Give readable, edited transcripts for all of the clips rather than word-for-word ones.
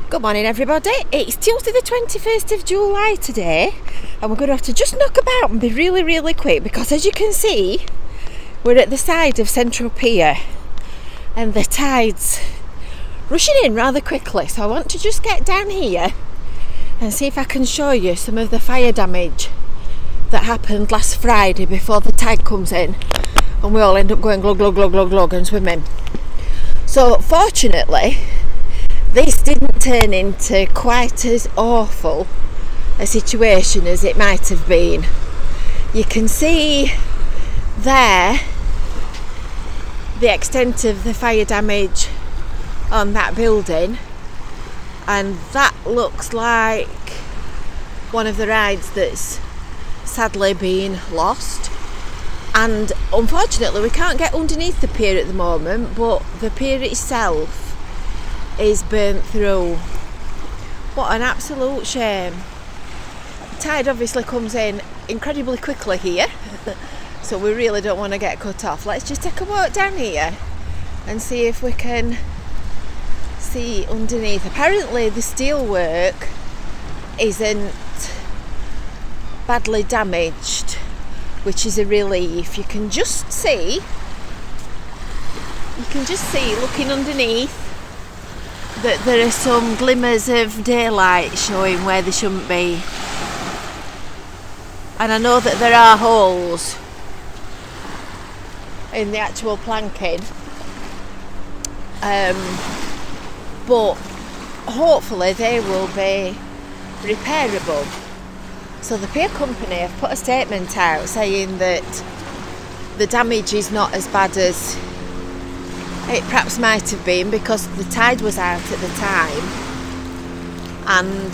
Good morning everybody, it's Tuesday the 21st of July today and we're going to have to just knock about and be really quick because as you can see we're at the side of Central Pier and the tide's rushing in rather quickly, so I want to just get down here and see if I can show you some of the fire damage that happened last Friday before the tide comes in and we all end up going glug and swimming. So fortunately this didn't turn into quite as awful a situation as it might have been. You can see there the extent of the fire damage on that building, and that looks like one of the rides that's sadly been lost. And unfortunately we can't get underneath the pier at the moment, but the pier itself is burnt through. What an absolute shame. The tide obviously comes in incredibly quickly here so we really don't want to get cut off. Let's just take a walk down here and see if we can see underneath. Apparently the steelwork isn't badly damaged, which is a relief. You can just see looking underneath that there are some glimmers of daylight showing where they shouldn't be, and I know that there are holes in the actual planking, but hopefully they will be repairable. So the pier company have put a statement out saying that the damage is not as bad as it perhaps might have been because the tide was out at the time and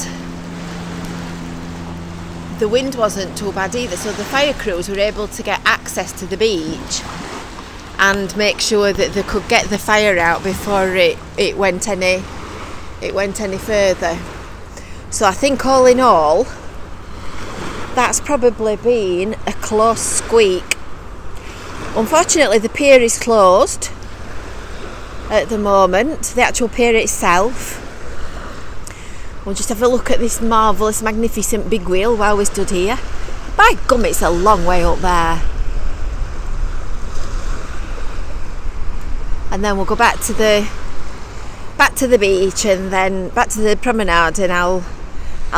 the wind wasn't too bad either, so the fire crews were able to get access to the beach and make sure that they could get the fire out before it went any further. So I think all in all that's probably been a close squeak. Unfortunately the pier is closed at the moment, the actual pier itself. We'll just have a look at this marvellous, magnificent big wheel while we stood here. By gum, it's a long way up there. And then we'll go back to the beach and then back to the promenade, and I'll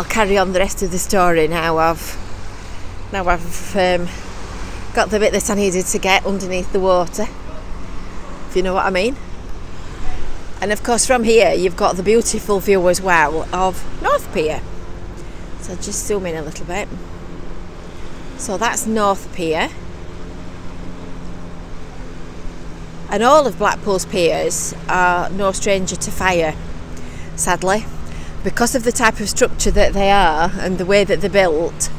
carry on the rest of the story now I've got the bit that I needed to get underneath the water, if you know what I mean. And of course from here you've got the beautiful view as well of North Pier. So I'll just zoom in a little bit. So that's North Pier. And all of Blackpool's piers are no stranger to fire, sadly. Because of the type of structure that they are and the way that they're built,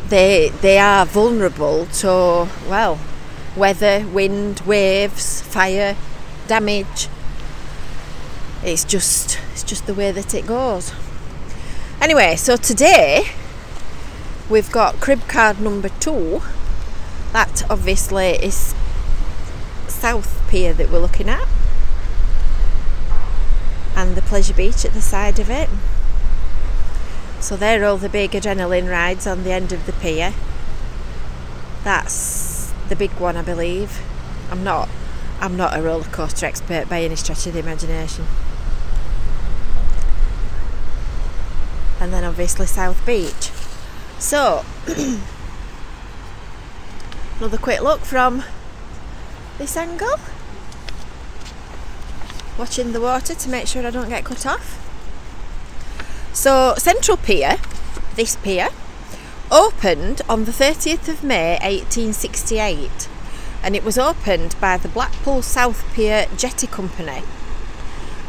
they are vulnerable to, well, weather, wind, waves, fire, damage. It's just the way that it goes. Anyway, so today we've got crib card number 2. That obviously is South Pier that we're looking at, and the pleasure beach at the side of it. So they're all the big adrenaline rides on the end of the pier. That's the big one, I believe. I'm not a roller coaster expert by any stretch of the imagination. And then obviously South Beach. So another quick look from this angle, watching the water to make sure I don't get cut off. So Central Pier, this pier, opened on the 30th of May 1868, and it was opened by the Blackpool South Pier Jetty Company,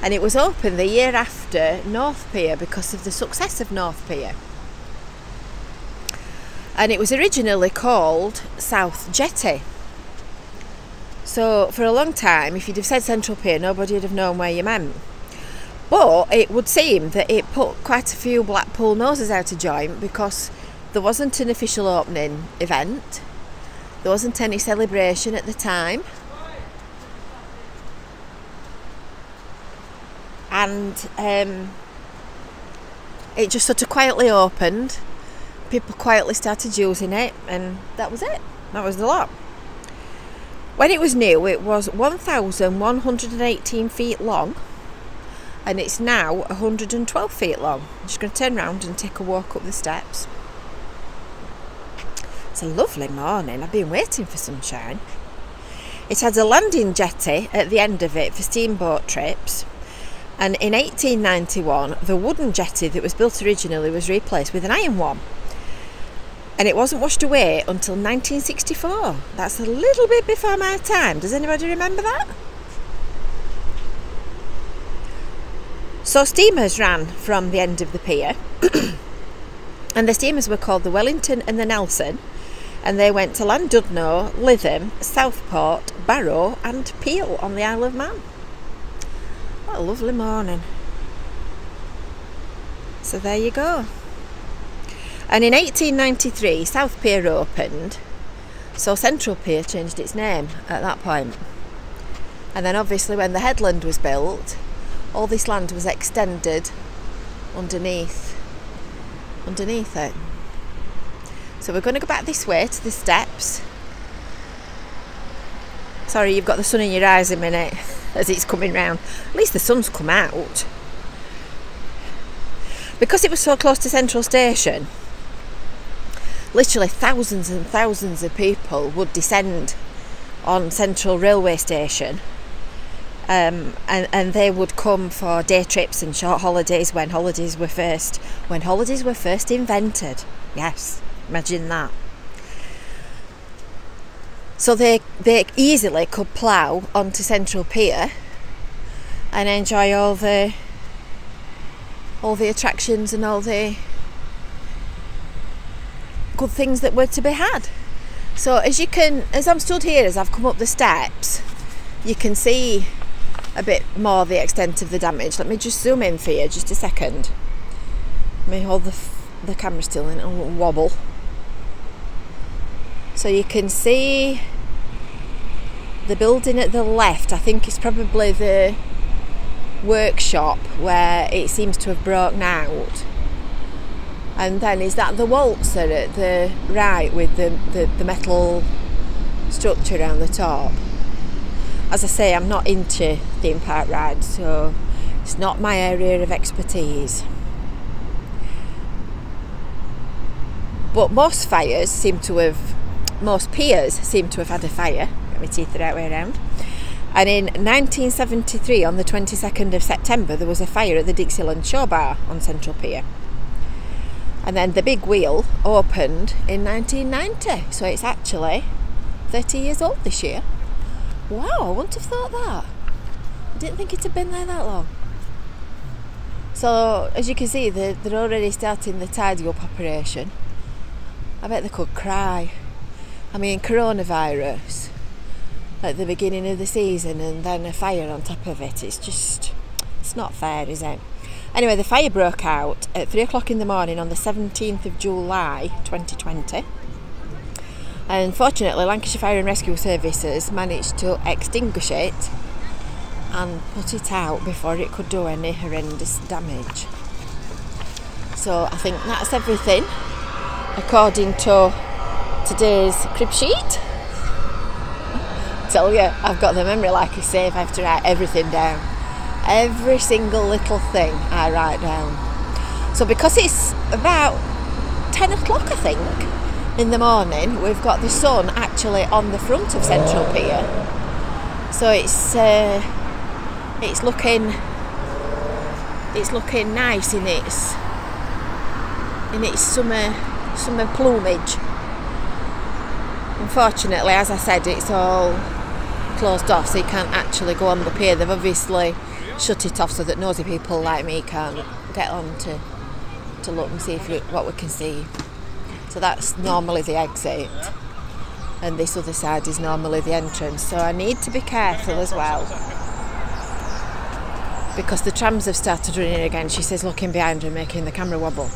and it was opened the year after North Pier because of the success of North Pier. And it was originally called South Jetty. So for a long time, if you'd have said Central Pier, nobody would have known where you meant. But it would seem that it put quite a few Blackpool noses out of joint because there wasn't an official opening event, there wasn't any celebration at the time, and it just sort of quietly opened. People quietly started using it, and that was it. That was the lot. When it was new, it was 1,118 feet long, and it's now 112 feet long. I'm just going to turn around and take a walk up the steps. It's a lovely morning. I've been waiting for sunshine. It had a landing jetty at the end of it for steamboat trips, and in 1891 the wooden jetty that was built originally was replaced with an iron one, and it wasn't washed away until 1964. That's a little bit before my time. Does anybody remember that? So steamers ran from the end of the pier and the steamers were called the Wellington and the Nelson, and they went to Llandudno, Lytham, Southport, Barrow and Peel on the Isle of Man. What a lovely morning. So there you go. And in 1893 South Pier opened, so Central Pier changed its name at that point. And then obviously when the headland was built, all this land was extended underneath it. So we're going to go back this way to the steps. Sorry, you've got the sun in your eyes a minute as it's coming round. At least the sun's come out. Because it was so close to Central Station, literally thousands and thousands of people would descend on Central Railway Station, and they would come for day trips and short holidays when holidays were first invented. Yes, imagine that. So they easily could plough onto Central Pier and enjoy all the attractions and all the good things that were to be had. So as I'm stood here, as I've come up the steps, you can see a bit more the extent of the damage. Let me just zoom in for you just a second. Let me hold the camera still and it'll wobble. So you can see the building at the left. I think it's probably the workshop where it seems to have broken out. And then is that the Waltzer at the right with the metal structure around the top. As I say, I'm not into theme park rides, so it's not my area of expertise. But most piers seem to have had a fire. Get my teeth the right way around. And in 1973, on the 22nd of September, there was a fire at the Dixieland Show Bar on Central Pier. And then the big wheel opened in 1990, so it's actually 30 years old this year. Wow, I wouldn't have thought that. I didn't think it had been there that long. So, as you can see, they're already starting the tidy up operation. I bet they could cry. I mean, coronavirus at the beginning of the season and then a fire on top of it. It's not fair, is it? Anyway, the fire broke out at 3 o'clock in the morning on the 17th of July 2020. And fortunately, Lancashire Fire and Rescue Services managed to extinguish it and put it out before it could do any horrendous damage. So I think that's everything according to today's crib sheet. I tell you, I've got the memory like a sieve. I have to write everything down. Every single little thing I write down. So because it's about 10 o'clock, I think, in the morning, we've got the sun actually on the front of Central Pier. So it's looking nice in its summer plumage. Unfortunately, as I said, it's all closed off, so you can't actually go on the pier. They've obviously shut it off so that nosy people like me can't get on to look and see what we can see. So that's normally the exit, and this other side is normally the entrance. So I need to be careful as well, because the trams have started running again. She says looking behind her, making the camera wobble.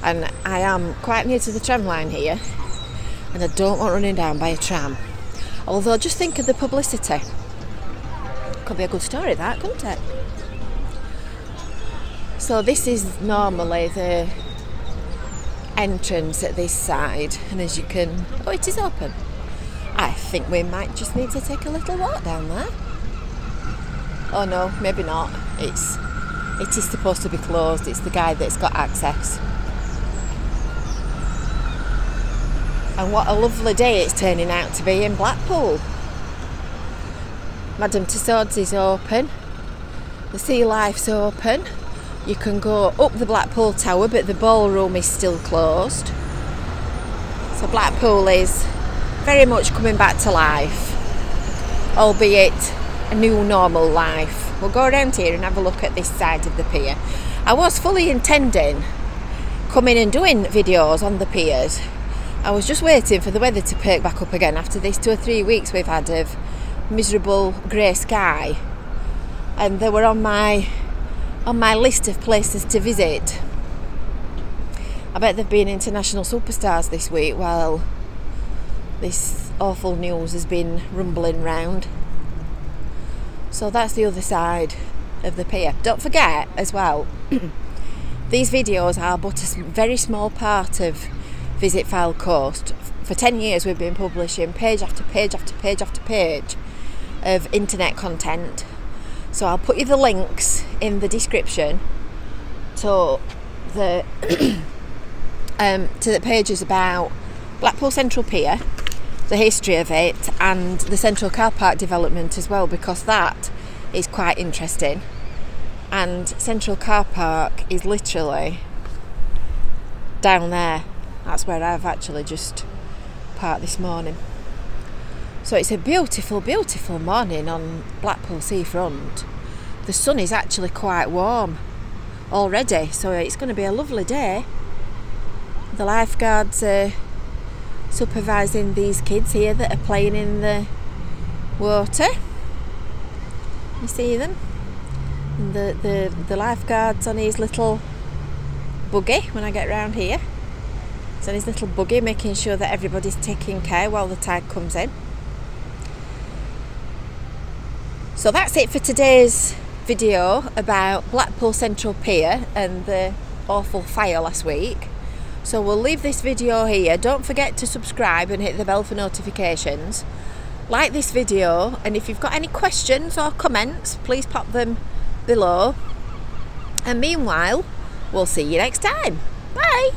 And I am quite near to the tram line here, and I don't want running down by a tram. Although just think of the publicity. Could be a good story, that, couldn't it? So this is normally the entrance at this side, and as you can, oh, it is open. I think we might just need to take a little walk down there. Oh no, maybe not. It is supposed to be closed. It's the guy that's got access. And what a lovely day it's turning out to be in Blackpool. Madame Tussauds is open. The Sea Life's open. You can go up the Blackpool Tower, but the ballroom is still closed. So Blackpool is very much coming back to life, albeit a new normal life. We'll go around here and have a look at this side of the pier. I was fully intending coming and doing videos on the piers. I was just waiting for the weather to perk back up again after these 2 or 3 weeks we've had of miserable grey sky, and they were on my list of places to visit. I bet they've been international superstars this week while this awful news has been rumbling round. So that's the other side of the pier. Don't forget as well, these videos are but a very small part of Visit Fylde Coast. For 10 years we've been publishing page after page after page after page of internet content. So I'll put you the links in the description to the pages about Blackpool Central Pier, the history of it, and the Central Car Park development as well, because that is quite interesting. And Central Car Park is literally down there. That's where I've actually just parked this morning. So it's a beautiful, beautiful morning on Blackpool seafront. The sun is actually quite warm already, so it's going to be a lovely day. The lifeguards are supervising these kids here that are playing in the water. You see them? And the lifeguard's on his little buggy when I get round here. He's on his little buggy making sure that everybody's taking care while the tide comes in. So that's it for today's video about Blackpool Central Pier and the awful fire last week. So we'll leave this video here. Don't forget to subscribe and hit the bell for notifications. Like this video, and if you've got any questions or comments, please pop them below. And meanwhile, we'll see you next time. Bye!